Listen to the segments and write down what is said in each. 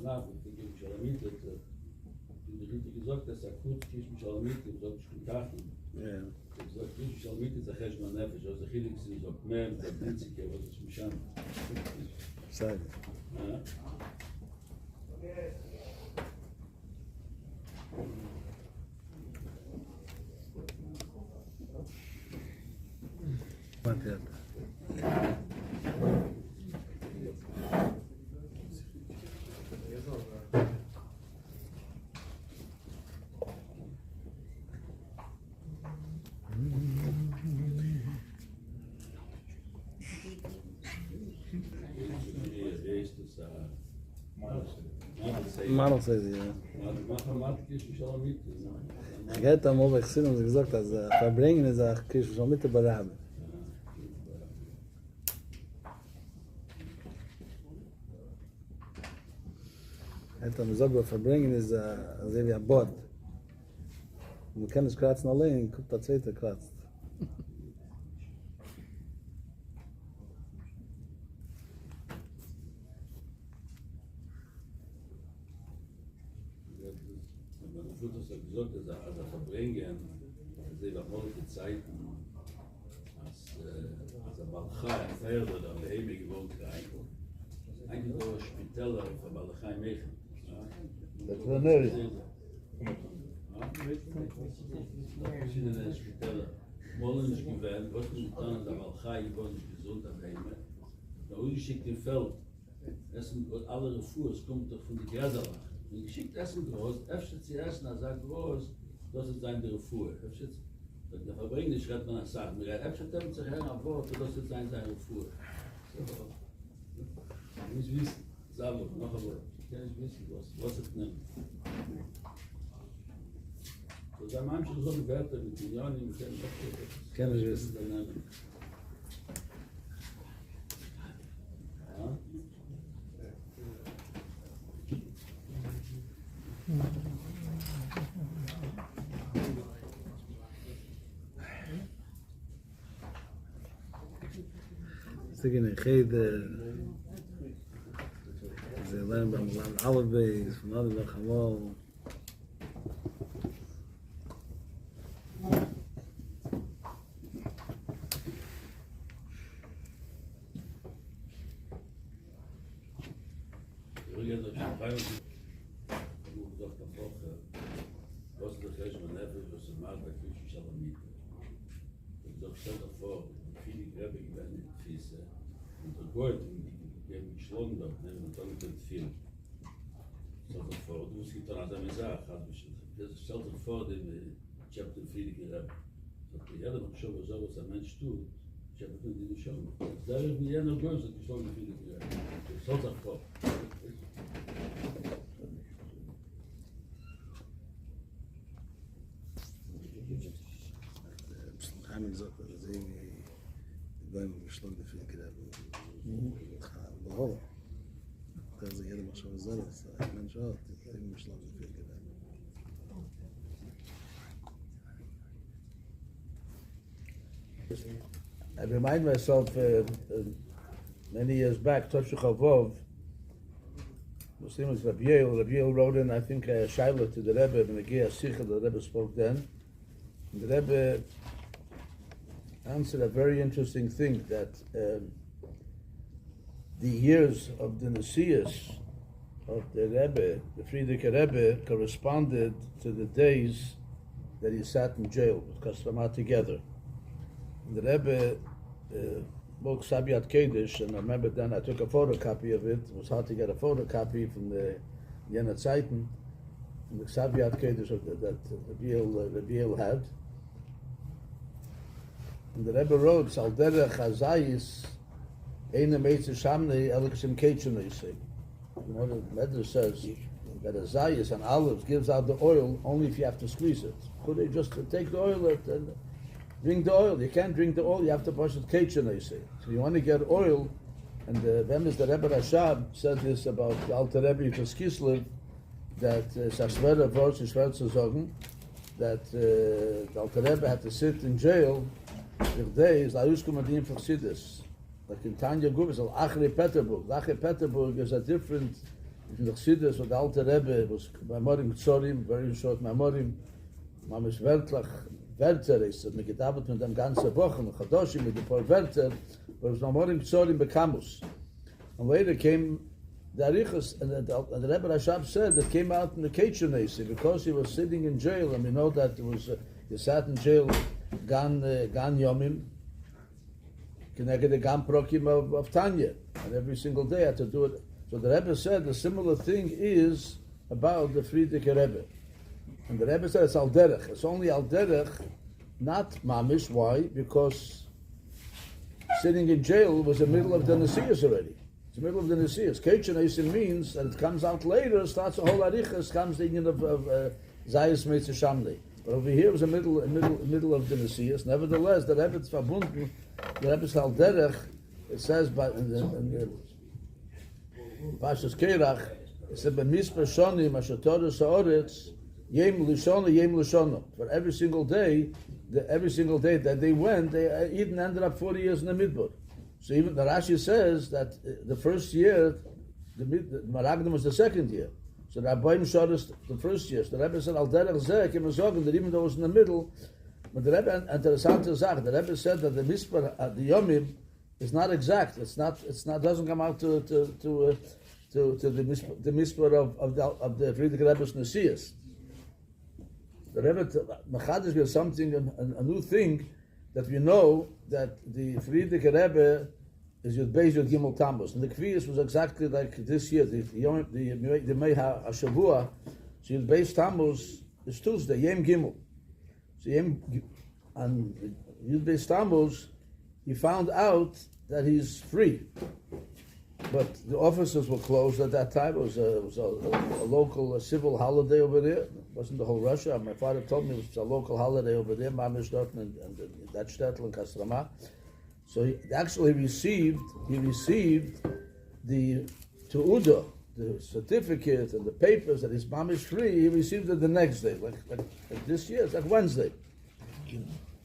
danach, ich denke, ich habe mit, die Ritter gesagt, dass kurz Kisch mich alle mit, ich sage, ich bin Tachen. Ja. Ich sage, Kisch mich alle mit, ich sage, ich bin Nefesh, also Chilik sind so, mehr, der Dinzike, was ist mich an. Sei. Ja. Manteiga. Mal sei sie, ja. Geht am Ober gesehen und gesagt, dass verbringen ist auch Kisch schon mit der Berabe. Geht am gesagt, verbringen ist also wie ein Bord. Man kann nicht kratzen allein, guckt der Zweite kratzt. gesagt, dass er verbringen, sie war heute Zeiten, als er Balchai, ein Pferd oder an der Hebe gewohnt rein. Eigentlich nur Spiteller von Balchai Mechel. Das war neu. Verschiedene Spiteller. Wollen nicht gewählt, was man getan hat, der Balchai gewohnt nicht gesund an der Hebe. Da wurde geschickt im Feld. Alle Refuers kommt doch von der Gräserlach. Und geschickt Essen groß, öfter zu essen, er sagt groß, das ist sein Refuer. Der Verbringende schreibt man sagt, mir öfter damit zu hören, aber das ist sein Refuer. Ich muss wissen, sag noch ein Wort. Ich kann nicht wissen, was es nimmt. So da manche so eine Werte mit den Jahren, die kann ich wissen. Ja? Singen in Gede. Ze lernen beim Land alle Bees, von alle nach Hamal. Gut, wir haben geschlagen dort, ne, und dann wird viel. Stell dir vor, du musst getan, als er mir sagt, stell dir vor, dem Chapter 4 gerät. Ja, da mach schon, was ein Mensch tut, ich habe die nicht schon. Da ist mir jener Böse, die geschlagen 4 gerät. Stell dir vor. Haben gesagt, dass sie beim geschlagen 4 gerät. Behoorlijk. Dat is helemaal zo zelfs. Mensen ook, die hebben me slag veel gedaan. I remind myself many years back, Tosh Chavov, Muslims Rabbi Yale wrote in, I think, a Shaila to the Rebbe, and the Gia Sikha, the Rebbe spoke then. And the Rebbe answered a very interesting thing, that the years of the Nesius of the Rebbe, the Friedrich Rebbe, corresponded to the days that he sat in jail with Kastamah together. And the Rebbe spoke Sabiat Kedesh, and I remember then I took a photocopy of it. It was hard to get a photocopy from the Jena Zeiten, from the Sabiat Kedesh that Rabbi had. And the Rebbe wrote, Saldere Chazayis, you know, the Medrash says that a zayis, an olive, gives out the oil only if you have to squeeze it. Could they just take the oil and drink the oil? You can't drink the oil, you have to brush it keitchen, they say. So you want to get oil, and the Rebbe Rashab said this about the Alter Rebbe Yitzchak Kislev, that Sashvera Vosh Shverza Zogen, that the Alter Rebbe had to sit in jail for days, La'uskum Adim for Sidis. Like in Tanya Gubis, Achre Peterburg. Achre Peterburg is a different in the Chassidus with the Alter Rebbe was Mamorim Tzorim, very short Mamorim, Mamish Vertlach, Werter is mit gedabelt mit dem ganze Wochen, Chadoshim mit dem paar Werter, but it was Mamorim Tzorim Bekamus. And later came the Arichas, and the Rebbe Rashab said that came out in the Keitchenesi because he was sitting in jail, and we know that it was he sat in jail Gan Yomim, connected the Gan Prokim of Tanya, and every single day had to do it. So the Rebbe said the similar thing is about the Frierdiker Rebbe. And the Rebbe said it's al derech. It's only al derech, not mamish. Why? Because sitting in jail was the middle of the Nesias already. It's the middle of the Nesias. Keitchenesi means that it comes out later, starts a whole arichas, comes the union of Zayis Meitzer Shamli. But over here was the middle of the Nesias. Nevertheless, the Rebbe is verbunden, the Rebbe is al derech. It says by in the Pashas Kerach, it said b'misper shonim asher Torah sa'oretz yem l'shona. For every single day that they went, they even ended up 40 years in the Midbar. So even the Rashi says that the first year, the Maragdim was the second year. So the Rabbaim showed us the first year. So the Rebbe said al derech zeh kem zogen that even though it was in the middle, but the Rebbe interessante Sache. The Rebbe said that the Misper the Yomim is not exact. It's not doesn't come out to the Misper of the Frierdiker Rebbe's Nesias. The Rebbe Machadish gives something, a new thing, that we know that the Frierdiker Rebbe is Yud Beis Yud Gimel Tammuz, and the Kviyas was exactly like this year. The Meha Hashavua, so Yud Beis Tammuz is Tuesday, Yom Gimel. So and Yud Beis Tammuz, he found out that he's free, but the offices were closed at that time. It was a local civil holiday over there. It wasn't the whole Russia. My father told me it was a local holiday over there, Mamish Dortmund and that shtetl in Kasrama. So he actually received the Tu'udah, the certificate and the papers that he's Mamish free. He received it the next day, like this year. It's like Wednesday.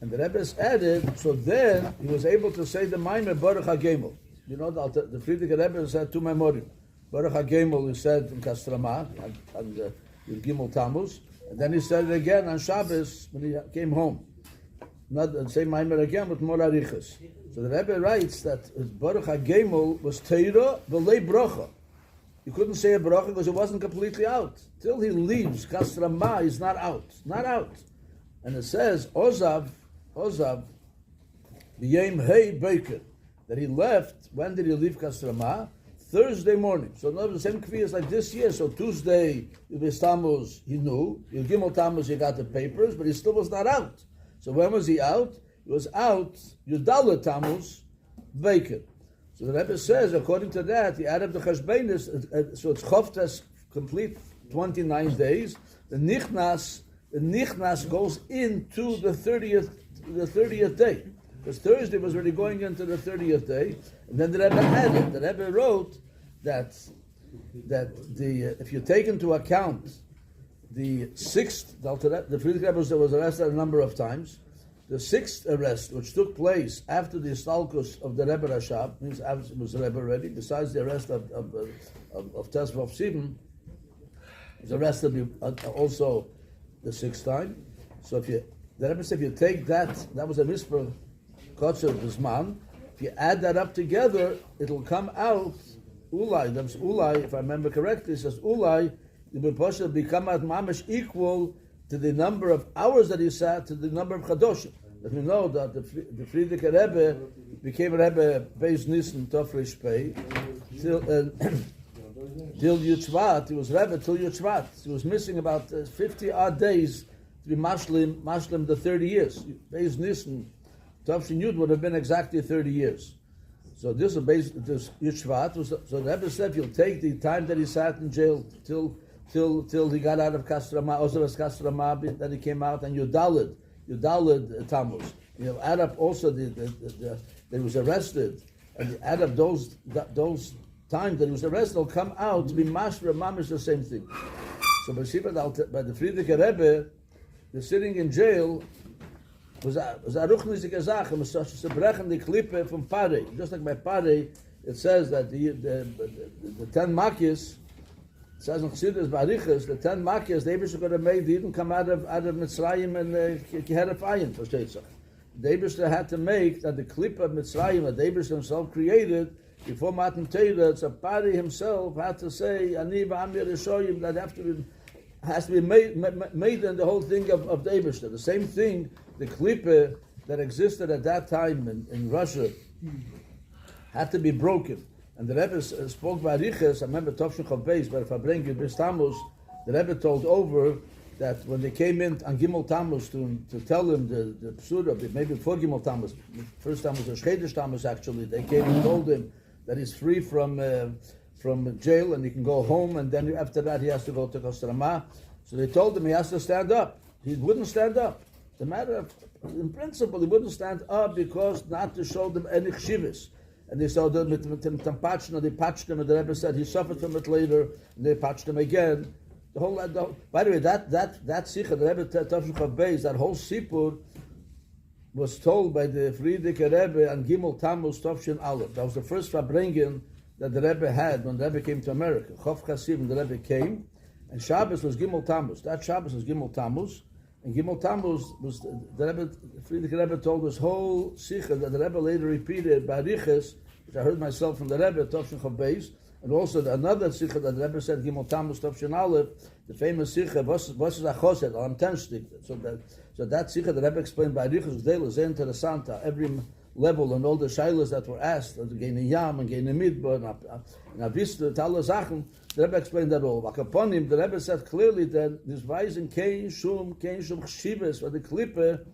And the Rebbe added, so then he was able to say the Maimer Baruch HaGemel. You know, the Frierdiker Rebbe said two Memorim. Baruch HaGemel, he said in Kastrama, and in Gimel Tammuz. And then he said it again on Shabbos when he came home. Not the same Maimer again, but more Arichas. So the Rebbe writes that Baruch HaGemel was Teira v'lei Bracha. He couldn't say a Bracha because it wasn't completely out. Till he leaves Kastrama, he's not out. Not out. And it says, Ozav, B'yem Hei Baker, that he left. When did he leave Kasrama? Thursday morning. So not the same kvi like this year. So Tuesday, Yud Tammuz, he knew. Yud Gimel Tammuz, he got the papers, but he still was not out. So when was he out? He was out Yud Dalet Tammuz, Baker. So the Rebbe says, according to that, he added the Cheshbeinis, so it's Choftas complete 29 days. The Nichnas goes into the 30th day. Because Thursday was already going into the 30th day. And then the Rebbe added, the Rebbe wrote that if you take into account the sixth, the Frierdiker Rebbe was arrested a number of times. The sixth arrest, which took place after the Istalkus of the Rebbe Rashab, means it was the Rebbe already, besides the arrest of Tesvav Sivan, he was arrested also the sixth time. So the Rebbe said, if you take that was a Misper Kotzer Bisman, if you add that up together, it'll come out, Ulai, that's Ulai, if I remember correctly, it says Ulai, the B'Posha will become out mamish equal to the number of hours that he sat, to the number of Chadoshim. Let me know that the Frierdiker Rebbe became Rebbe Beis Nissen Tofresh Pei, till Yud Shvat, he was Rebbe till Yud Shvat. He was missing about 50 odd days to be mashlim the 30 years. Beis Nissen Tofshin Yud would have been exactly 30 years. So this is based this Yud Shvat. So the Rebbe said, you'll take the time that he sat in jail till he got out of Kastrama, Ozaras Kastrama, that he came out, and Yudalid Tammuz. You add up also that he was arrested, and you add up those times that he was arrested, will come out to be mashra mamish the same thing. So by the Frierdiker Rebbe, the sitting in jail was a ruchnische Sache. Was to brechen the klippe from Parei. Just like by Parei, it says that the 10 makis It says in Chassidus Barichas, the 10 Makkahs, the Eibishter could have made, didn't come out of Mitzrayim and Keherefayim, versteht sich. The Eibishter had to make that the clip of Mitzrayim that the Eibishter himself created, before Matan Torah, Tzapari himself had to say, Ani v'Amir Yishoyim, that has to be made in the whole thing of the Eibishter. The same thing, the klippe that existed at that time in Russia had to be broken. And the Rebbe spoke by Riches, I remember Tovshin Chav Beis, but if I bring you this Tammuz, the Rebbe told over that when they came in on Gimel Tammuz to tell him the Psura, maybe before Gimel Tammuz, first Tammuz or Shchedish Tammuz actually, they came and told him that he's free from jail and he can go home, and then after that he has to go to Kostrama. So they told him he has to stand up. He wouldn't stand up. The matter of, in principle, he wouldn't stand up because not to show them any chshivas. And they saw them with Tampachna, they patched him, and the Rebbe said he suffered from it later, and they patched him again. By the way, that Sikha, the Rebbe Tavshuk Chav Beis, that whole Sipur was told by the Friedrich Rebbe and Gimel Tammuz Tovshin Aleph. That was the first Farbringen that the Rebbe had when the Rebbe came to America. Chof Chassiv, when the Rebbe came, and Shabbos was Gimel Tammuz. That Shabbos was Gimel Tammuz, and Gimel Tammuz was the Rebbe, Friedrich Rebbe told this whole Sikha that the Rebbe later repeated by Riches, which I heard myself from the Rebbe, Tovshin Chav Beis, and also another Sikha that the Rebbe said, Gimel Tammuz Tovshin Aleph, the famous Sikha, was is a Chosed, on 10 stick. So that Sikha the Rebbe explained by Riches, is interessant, every level and all the shilas that were asked, Geine Yam and Geine Midbar, and Avista, Tala Sachen, the Rebbe explained that all. Upon him, the Rebbe said clearly that this rising Kein Shum Chshivas, or the klippe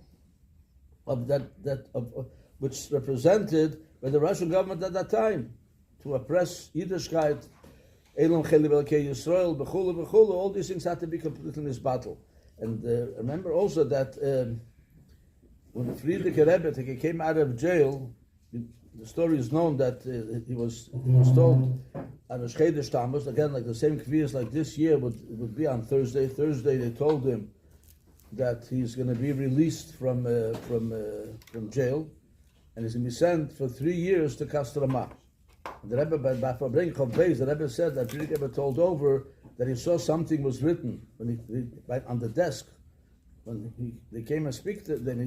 of which represented by the Russian government at that time, to oppress Yiddishkeit, Elam Cheli Velkei Yisrael, Bechulu, all these things had to be completed in this battle. And remember also that when Friedrich Rebbe came out of jail, the story is known that he was told at a Shchedish Tammuz, again like the same kvias like this year would be on Thursday. Thursday they told him that he's going to be released from jail, and he's going to be sent for 3 years to Kostroma. The Rebbe, by Fabrenk Chav Beis, the Rebbe said that Friedrich Rebbe told over that he saw something was written when he on the desk. When they came and speak to them,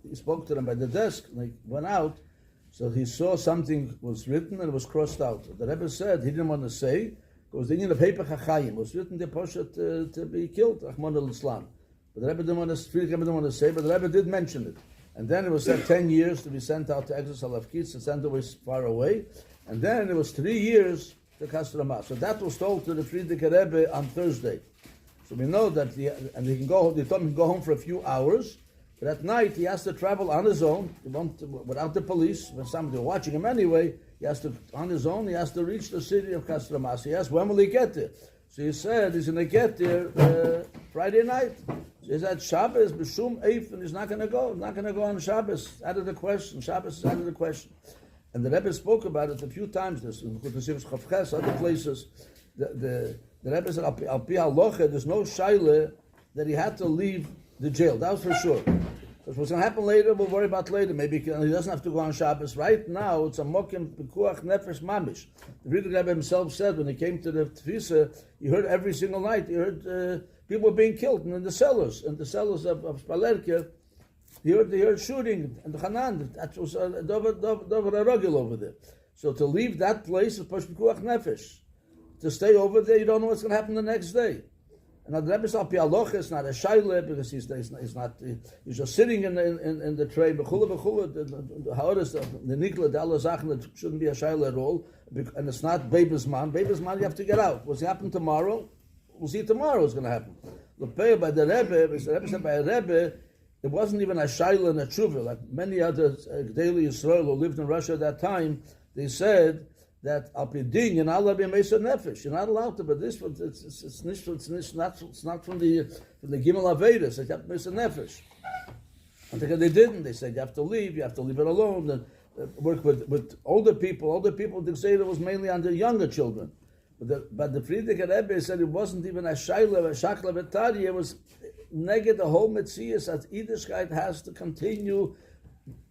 he spoke to them by the desk, and they went out, so he saw something was written and it was crossed out. The Rebbe said he didn't want to say, because the Indian of Heipach HaChayim was written the Poshet to be killed, Rahman al-Islam. But the Rebbe didn't want to say, but the Rebbe did mention it. And then it was said 10 years to be sent out to exile of kids, to send away far away. And then it was 3 years to Kostroma. So that was told to the Friedrich Rebbe on Thursday. So we know that they told him to go home for a few hours, but at night he has to travel on his own, without the police, when somebody was watching him anyway, he has to reach the city of Kostroma. So he asked, when will he get there? So he said he's going to get there Friday night. So he said, Shabbos, B'shum Eif, and he's not going to go on Shabbos, out of the question. Shabbos is out of the question. And the Rebbe spoke about it a few times, this, in other places. The Rebbe said, Al Pi Halacha, there's no shaila that he had to leave the jail. That was for sure. Because what's going to happen later, we'll worry about later. Maybe he doesn't have to go on Shabbos. Right now, it's a mokim pekuach nefesh mamish. The Rebbe himself said when he came to the Tfisa, he heard every single night, he heard people being killed in the cellars of Spalerke. He heard shooting and the Hanan. That was Dover Arogil over there. So to leave that place is pekuach nefesh. To stay over there, you don't know what's going to happen the next day. And the Rebbe Al Pi Halacha is not a shaila because he's just sitting in the tray. Bechula, the ha'oris, the nikla, the Allah Zachen, that shouldn't be a shaila at all. And it's not Bebe's man. Bebe's man, you have to get out. What's happen tomorrow? We'll see tomorrow what's going to happen. By the Rebbe said by a Rebbe, it wasn't even a shaila and a tshuva. Like many other daily Yisrael who lived in Russia at that time, they said that al pi din you're not allowed to be a mesa nefesh. You're not allowed to, but this it's not from the Gimel Avedas. They kept mesa nefesh. And they didn't. They said you have to leave it alone. And work with older people. Older people, they say it was mainly on the younger children. But the Friedrich Rebbe said it wasn't even a shayla, a shakla v'tari. It was neged the whole metzias that Yiddishkeit has to continue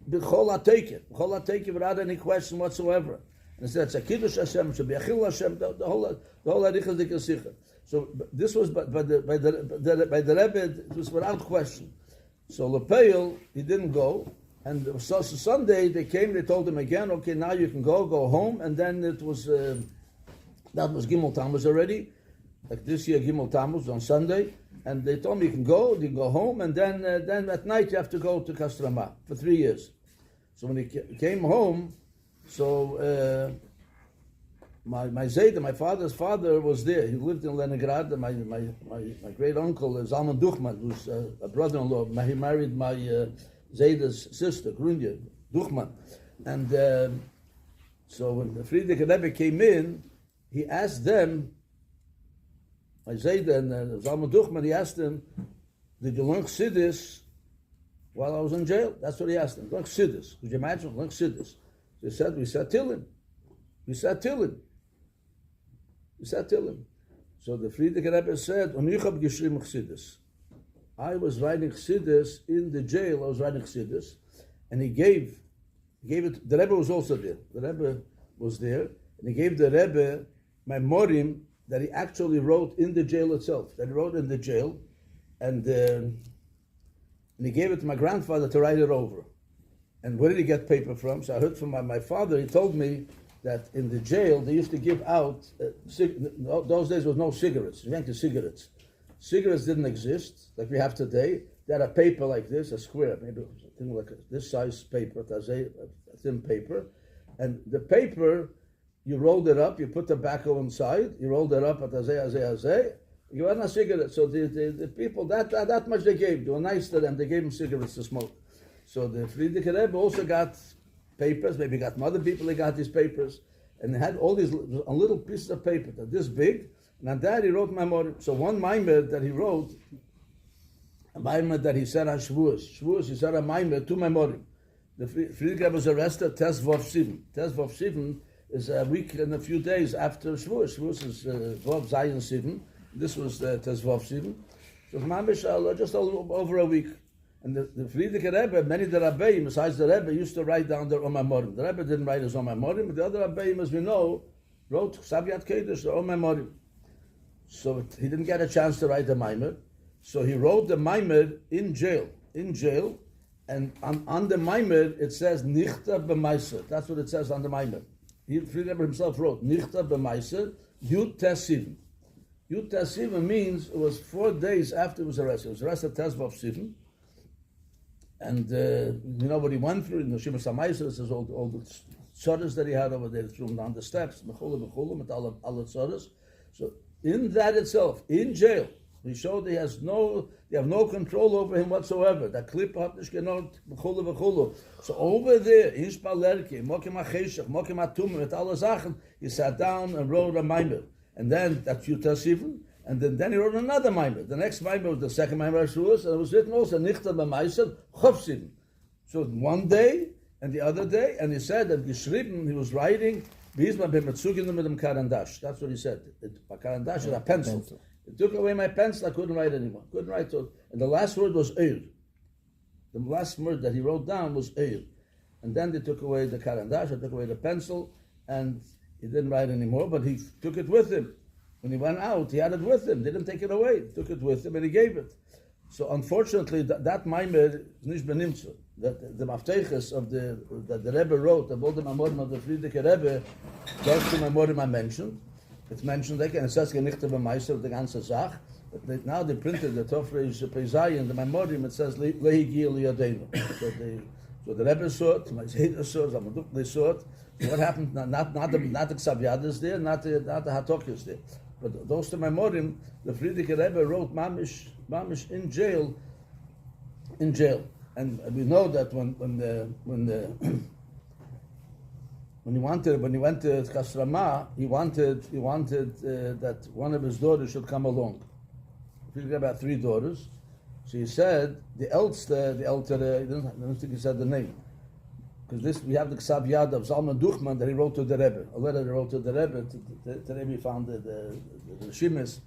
b'chol ha'teike without any question whatsoever. And it said, it's a Kiddush Hashem, should be a Chil Hashem, the whole Arichas de Kesicha. So this was by the Rebbe, it was without question. So Lepeil, he didn't go. And so Sunday they came, they told him again, okay, now you can go home. And then it was, that was Gimel Tammuz already. Like this year, Gimel Tammuz on Sunday. And they told me you can go home. And then at night you have to go to Kastrama for 3 years. So when he came home, so my Zayda, my father's father, was there. He lived in Leningrad. And my great uncle is Zalman Duchman, who's a brother-in-law. He married my Zayda's sister, Grunya Duchman. And so when the Friedrich Rebbe came in, he asked them, my Zayda and Zalman Duchman, he asked them, did you learn Chassidus while I was in jail? That's what he asked them. Learn Chassidus. Could you imagine? Learn Chassidus. They said, we sat Tillim. So the Friedrich Rebbe said, I was writing Chassidus in the jail. I was writing Chassidus, and he gave it. The Rebbe was also there. The Rebbe was there, and he gave the Rebbe my morim that he actually wrote in the jail itself. That he wrote in the jail, and he gave it to my grandfather to write it over. And where did he get paper from? So I heard from my father. He told me that in the jail they used to give out. Those days there was no cigarettes. You drank the cigarettes. Cigarettes didn't exist like we have today. They had a paper like this, a square, maybe something like this size paper, a thin paper. And the paper, you rolled it up, you put tobacco inside, you rolled it up at azay. You had a cigarette. So the people, that much they gave. They were nice to them. They gave them cigarettes to smoke. So the Friedrich Rebbe also got papers, maybe got from other people, they got these papers. And they had all these little pieces of paper, that this big. And on that he wrote Maimorim. So one Maimer that he wrote, a Maimer that he said on Shavuos, he said a Maimer, 2 Maimorim. The Friedrich Rebbe was arrested, Tes Vov Sivan. Tes Vov Sivan is a week and a few days after Shavuos. Shavuos is Vov Zayin Sivan. This was Tes Vov Sivan. So Mamish, just over a week. And the Friedrich Rebbe, many of the Rabbeim, besides the Rebbe, used to write down their Omamorim. The Rebbe didn't write his Omamorim, but the other Rabbeim, as we know, wrote Savyat Kedesh, the Omamorim. So he didn't get a chance to write the Maimer. So he wrote the Maimer in jail. And on the Maimer, it says, Nichta b'maiser. That's what it says on the Maimer. Friedrich Rebbe himself wrote, Nichta b'maiser, Yud Tesivan. Yud Tesivan means it was 4 days after he was arrested. He was arrested Tes Vov Sivan. And you know what he went through in the Shemus HaMaiser, it says all the tzoros that he had over there, threw him down the steps, mechula, with all the tzoros. So in that itself, in jail, he showed they have no control over him whatsoever. That clip hat nicht genot, mechula. So over there, in Spalerke, Mokim HaCheshach, Mokim HaTumim, with all the Sachen, he sat down and wrote a Maimer. And then that Yuta Sivan, and then he wrote another Maimer. The next Maimer was the second Maimer of Shavuos, and it was written also, Nichta b'maiser, Chof Sivan. So one day, and the other day, and he said that geschrieben, he was writing, that's what he said. A karandash is a pencil. It took away my pencil, I couldn't write anymore. And the last word was Eir. The last word that he wrote down was Eir. And then they took away the karandash, they took away the pencil, and he didn't write anymore, but he took it with him. When he went out, he had it with him. They didn't take it away. He took it with him and he gave it. So unfortunately, that Maimer is nicht benimtzu. The Mafteches of the Rebbe wrote, of all the Mamorim of the Friedrich Rebbe, those 2 Mamorim I mentioned. It's mentioned again. It says Genichte b'maiser, the ganze Sach. But now they printed the Tofreish Peizai and the Mamorim. It says Lehi Gil Yadenu. So the Rebbe saw it. My Zayda saw it. Zamaduk they saw it. So what happened? Not the Ksav is there. Not the Hatok is there. But those 2 Maimorim, the Friedrich Rebbe wrote Mamish in jail. And we know that when he went to Kasrama, he wanted that one of his daughters should come along. Friedrich Rebbe had 3 daughters. So he said the elder, I don't think he said the name. Because we have the Ksav Yad of Zalman Duchman that he wrote to the Rebbe. A letter he wrote to the Rebbe. Today we found the Shimis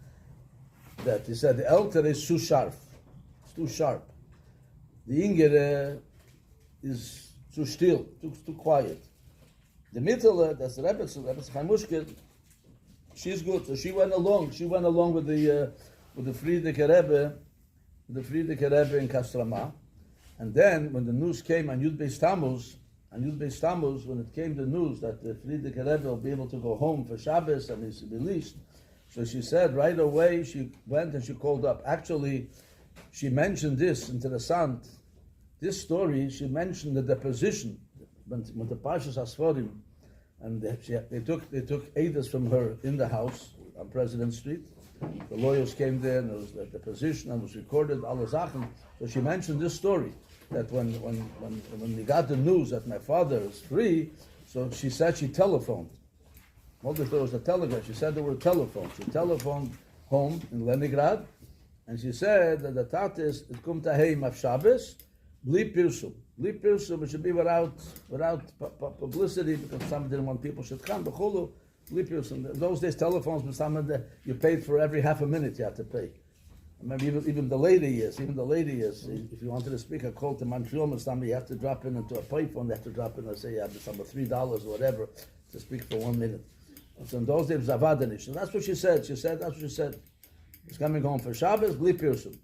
that he said the elder is too sharp. It's too sharp. The Inger is too still, too quiet. The Mittler, that's the Rebbe Chaim, she's good. So she went along with the Frierdiker Rebbe, in Kastrama. And then when the news came on Yud Beis Tammuz, when it came the news that the Frierdiker Rebbe will be able to go home for Shabbos and he's released, so she said right away, she went and she called up. Actually, she mentioned this interessant. This story, she mentioned the deposition when the Parshas Hasforim, and they took Eidos from her in the house on President Street. The lawyers came there, and there was the deposition, and was recorded, alle Sachen. So she mentioned this story, that when we got the news that my father is free, so she said she telephoned. Not if there was a telegram, she said there were telephones. She telephoned home in Leningrad, and she said that the Tatis, it come to heim of Shabbos, bli pirsum. Bli pirsum, it should be without publicity, because some didn't want people should come. B'chulu, bli pirsum. In those days, telephones were something that you paid for every half a minute you had to pay. I remember even the later years, if you wanted to speak a call to Monseigneur, you have to drop in into a payphone, you have to drop in, let's say, you have some $3 or whatever, to speak for 1 minute. So in those days, Zavadanish. And that's what she said. That's what she said. He's coming home for Shabbos, bli pirsum.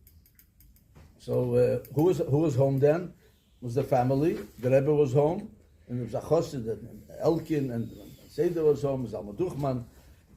So who was home then? It was the family. The Rebbe was home, and there was a chosid, and Elkin, and Seder was home, Zalman Duchman.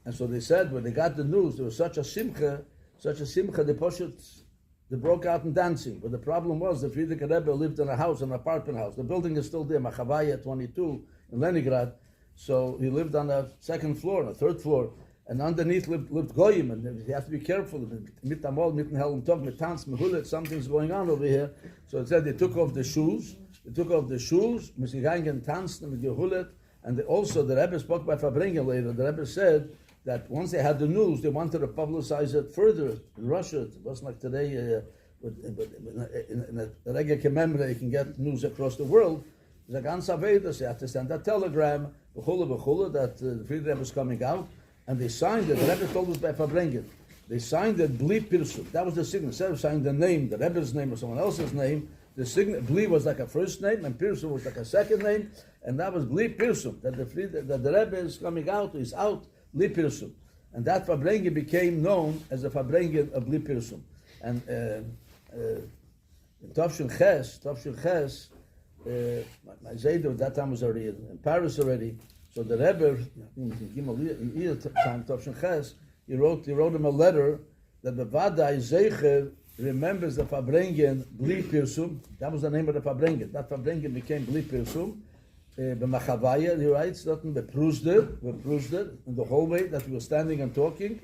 And so they said, when they got the news, there was such a simcha, they broke out in dancing. But the problem was, the Frierdiker Rebbe lived in a house, an apartment house. The building is still there, Machavaya 22 in Leningrad. So he lived on the second floor, on the third floor, and underneath lived Goyim, and you have to be careful. Mitamol, mitten Helm Tov, mitans, mehulet, something's going on over here. So it said they took off the shoes, Misigangen tanzed with Yehulet, and also the Rebbe spoke by Fabringen later. The Rebbe said that once they had the news, they wanted to publicize it further in Russia. It wasn't like today, in a regular commemorate, you can get news across the world. It's like Ansavedas, you have to send a telegram, that the Frierdiker Rebbe is coming out, and they signed it. The Rebbe told us by Fabringen. They signed it, Bli Pirsum. That was the signature. Instead of signing the name, the Rebbe's name or someone else's name, the signature, Bli was like a first name, and Pirsum was like a second name, and that was Bli Pirsum, that the Rebbe is coming out, is out, Bli Pirsum. And that Fabringen became known as the Fabringen of Bli Pirsum. And in Tovshin Ches, my Zaydo, that time was already in Paris already. So the Rebbe, he wrote him a letter that the Vadai Zeicher remembers the Fabringen Bli Pirsum. That was the name of the Fabringen. That Fabringen became Bli Pirsum. B'Machavaya, he writes that in the hallway that we were standing and talking,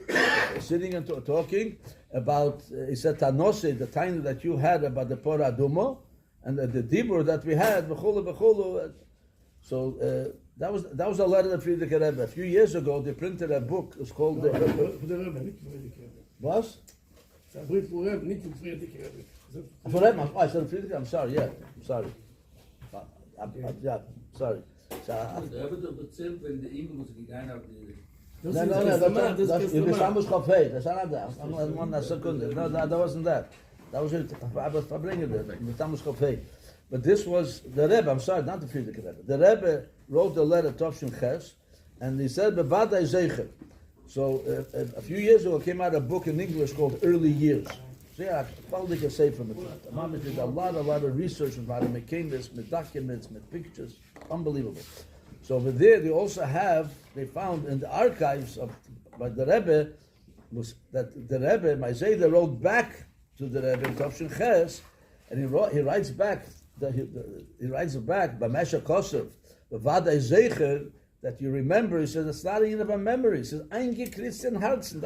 sitting and talking about. He said Tanose, the time that you had about the Pora Dumo, and the dibur that we had, v'chulu. So that was a letter of Frierdiker Rebbe. A few years ago, they printed a book. It's called the what? For Frierdiker Rebbe. For Rebbe. I said Frierdiker. I'm sorry. Yeah, I'm sorry. Yeah, sorry. Der Rebbe hat erzählt, wenn der Ingel muss gegangen auf die... You was Kafei. That's not that. One second. No, that wasn't that. That was it. I was bringing it. But this was the Rebbe. I'm sorry, not the Frierdiker Rebbe. The Rebbe wrote the letter Tovshin Ches, and he said Bevadai Zeicher. So a few years ago, came out a book in English called Early Years. So yeah, probably can say from it. Mama did a lot of research about it. Came this with documents, with pictures, unbelievable. So over there, they found in the archives by the Rebbe, was that the Rebbe, my Zayda, wrote back to the Rebbe in Tovshin Ches, and he writes back, B'Mesha Kosev, the Vadai Zeicher, that you remember. He says, it's not even a memory. He says, Einge Christian Herzen,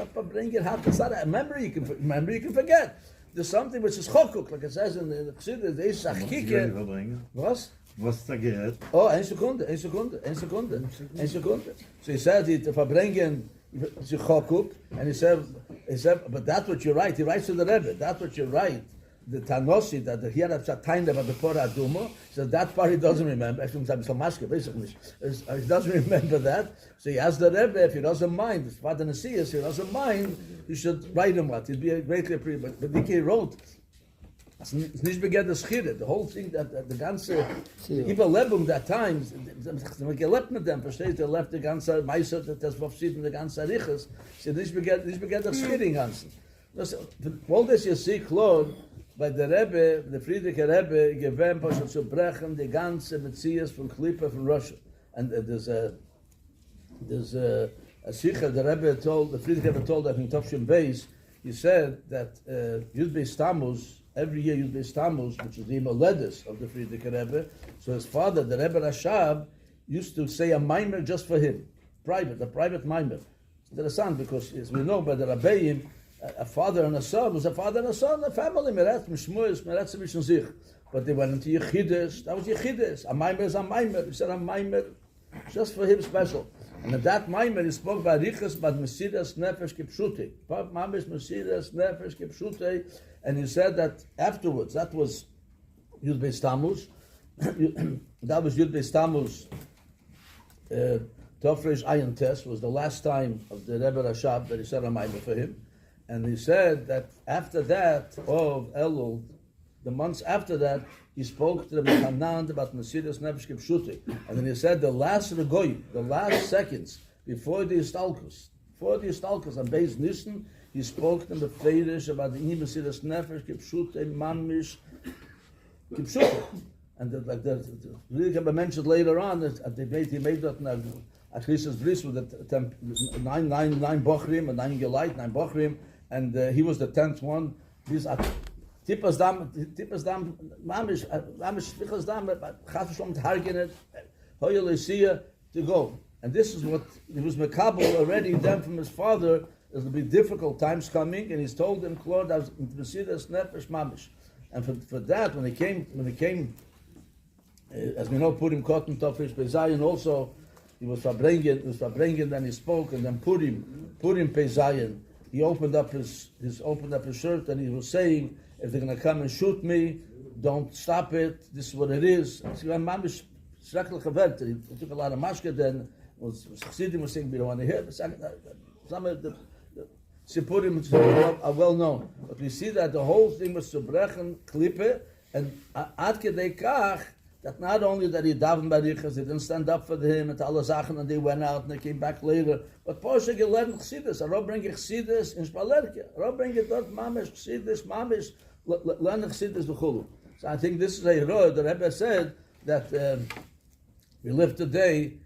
it's not a memory you can forget. There's something which is chokuk, like it says in the Chassidus, there is Achkike. What? Was da gerät? Oh, eine Sekunde. So he said, the Fabringen, chokuk, and he said, but that's what you write. He writes to the Rebbe, that's what you write. The Tanosi, that he had a time about the Pora Dumo, so that part he doesn't remember. He doesn't remember that. So he asked the Rebbe, if he doesn't mind, if Father Nasias, he doesn't mind, he should write him what. He'd be greatly appreciated. But he wrote it's nicht beget das Schire. The whole thing, that the ganze Überlebung that times, man gelebt mit dem, versteht, left the ganze Meister, das verfsieden, the ganze Riches, sie nicht beget das Schire im Ganzen. All this you see, Claude, bei der Rebbe, der Friedricher Rebbe, gewähnt, zu brechen, die ganze Beziehung von Klippe von Russia. And there's a Sikha, the Rebbe told, the Friedrich Rebbe told that in Tovshin Beis, he said that Yud Beis Tammuz, every year Yud Beis Tammuz, which is the Moledis of the Friedrich Rebbe, so his father, the Rebbe Rashab, used to say a mimer just for him, a private mimer. It's interessant because, as we know by the Rabbeim, a father and a son was a father and a son, a family, Meretz, Mishmuis, Meretz, Mishn Zich. But they went into Yechidus, that was Yechidus. A mimer is a mimer. He said a mimer just for him special. And at that mimer, he spoke by Riches, but Mesidas Nefesh Kipshute. Mamish Mesidas Nefesh Kipshute. And he said that afterwards, that was Yud Beis Tammuz. That was Yud Beis Tammuz. Tofresh Ayin Tes was the last time of the Rebbe Rashab that he said a mimer for him. And he said that after that, of Elul, the months after that, he spoke to the Hanan about Mesidas Nefesh Kipshute. And then he said the last regoy, the last seconds, before the Istalkus, on Beis Nissen, he spoke to the Freidish about the Mesidas Nefesh Kipshute, Mamish Kipshute. And like the really can be mentioned later on, that he made that at Christ's bris with the nine Bochrim and 9 Geleit, 9 Bochrim, and he was the 10th one. These are Tippas Dam, Mamish, Tippas Dam, Chafshom Targenet, Hoyelisia to go. And this is what he was Mekabel already then from his father. There'll be difficult times coming, and he's told him, Claude, I was in Mesidas Nefesh Mamish. And for that, when he came, as we know, Purim Cotton Tofresh Bezayin also, he was Fabrengen, then he spoke, and then Purim Pezayin. He opened up his shirt and he was saying, if they're going to come and shoot me, don't stop it. This is what it is. He took a lot of mashke then. Chassidim was saying, we don't want to hear. Some of the Sipurim are well known. But we see that the whole thing was to brechen, klippe, and ad kedei kach, that not only that he davened by Riches, they didn't stand up for him and alle Sachen, and they went out and they came back later. But Porsche gelernt Chassidus. Rob bring Chassidus in Spalerke. Rob bring dort Mamish Chassidus, Mamish learn Chassidus v'chulu. So I think this is a road. The Rebbe said that we live today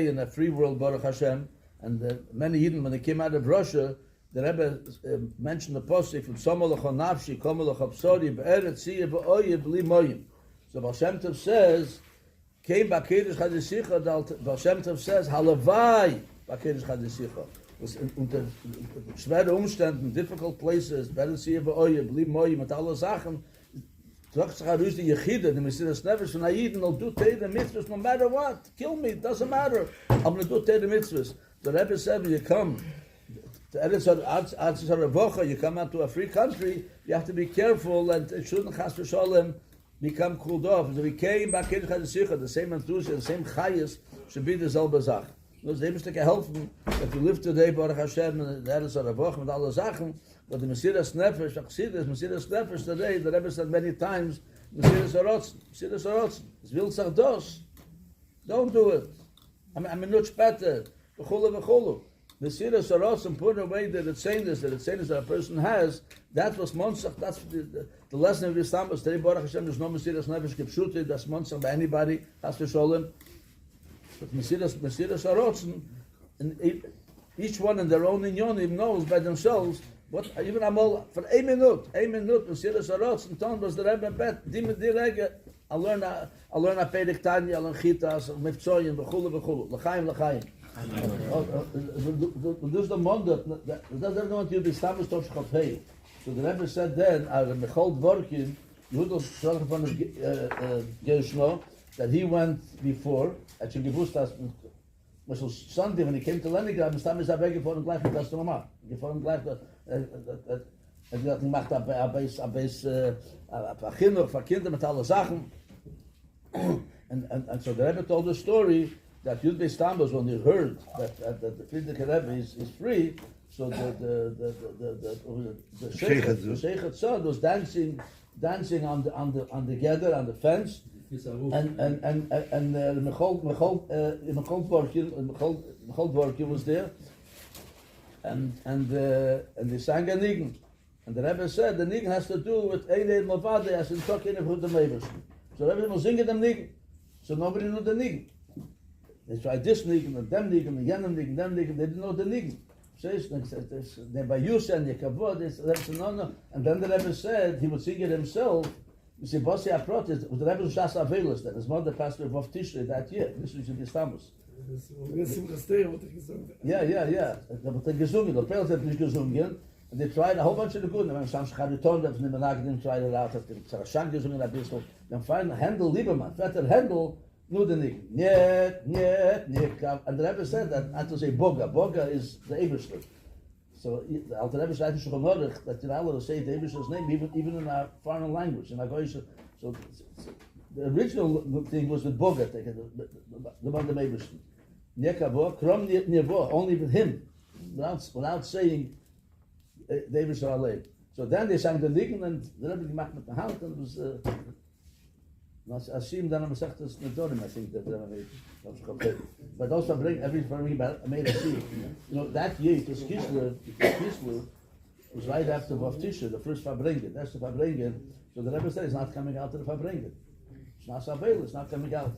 in a free world, Baruch Hashem, and many Yidden, when they came out of Russia, the Rebbe mentioned the posik from Somalach Nafshi, Komalach Absori, Be'eret Siyah, Be'oyev, B'li Moyim. So Baal Shem Tov says, came Bakedesh Chadesicha, Baal Shem Tov says, Halavai Bakedesh Chadesicha. Unter schwere Umständen, difficult places, Be'eret Siyah, Be'oyev, B'li Moyim, mit alle Sachen, sagt sich heraus die Yechide, die Mesidas Nefesh von Aiden, will do Teire Mitzvahs, no matter what, kill me, doesn't matter, I'm going to do Teire Mitzvahs. The Rebbe said, when you come to Eretz HaRavocha, you come out to a free country, you have to be careful, and it shouldn't chas v'sholem become cooled off. So we came back in Chadesicha, the same enthusiasm, the same chayas, should be the selbe Zach. Dus they must helfen that we live today, Baruch Hashem, and the Eretz HaRavocha, with alle Sachen, but the Mesidas Nefesh, Mesidas Nefesh today, the Rebbe said many times, Mesidas Arotzen, es will sich dos, don't do it. I'm not better, v'chulu. Mesidas Arotzen, put away the tzainus that a person has, that was Monsach, that's the lesson of Islam, was today, Baruch Hashem, there's no Mesidas Nefesh Kipshute, that's Monsach by anybody, has to show them. But Mesidas Arotzen, and each one in their own inyonim knows by themselves what even Amol for a minute, Mesidas Arotzen, Ton was the Rebbe bet, Direge, I learn a Perek Tanya, I learn Chitas, Mifzoyin, v'chulu, l'chaim. This is the Mondat, that doesn't want you to establish Tosh Chafei. So the Rebbe said then, Mechol Dvorkin, Yehuda Shloch von Gershno, that he went before, at gewusst hast, Sunday, when he came to Leningrad, Stam ist weggefahren gleich mit das normal. Gefahren gleich, hat gemacht, für Kinder mit alle Sachen. And so the Rebbe told the story that Yud Beis Tammuz, when he heard that the Friedrich Rebbe is free, So the Sheikhat's son was dancing on the gather on the fence, and Michal Borkin was there, and they sang a nigun, and the Rebbe said the nigun has to do with Eilei Mavade as in talking about the neighbors. So everyone was singing them nigun, so nobody knew the nigun. They tried this nigun and them nigun and yenem nigun, them nigun. They didn't know the nigun. By Yusha and Yekavod, and then the Rebbe said he would sing it himself. You see, Bossi Aprot was the Rebbe Shas Avelis, that his mother passed away of Tishrei that year. This was in the Stammos. Yeah. But they gesungen, the Pels had nicht gesungen, and they tried a whole bunch of the good. When Sam Schariton, that was Nimenag, didn't try it out, the Sarashan gesungen a bisschen. Then finally, Handel Lieberman, Vetter Handel, nur the Nick. Niet. And the Rebbe said that, I had to say Boga. Boga is the Eberster. So the Alter Rebbe said that you're allowed to say the Eberster's name even in our foreign language. In Agoisha. So the original thing was with Boga, the one the Eberster. Niekavo, Krom Nievo, only with him, without saying the Eberster Alei. So then they sang the Nigen, and the Rebbe gemacht mit der Hand, and it was Ashim then I'm sagt das Nedorim, I think that but also bring every made a see. You know that year it was Kislev was right after Vav Tisha, the first Fabringen. That's the Fabringen. So the Rebbe said it's not coming out to the Fabringen. It's not available, it's not coming out.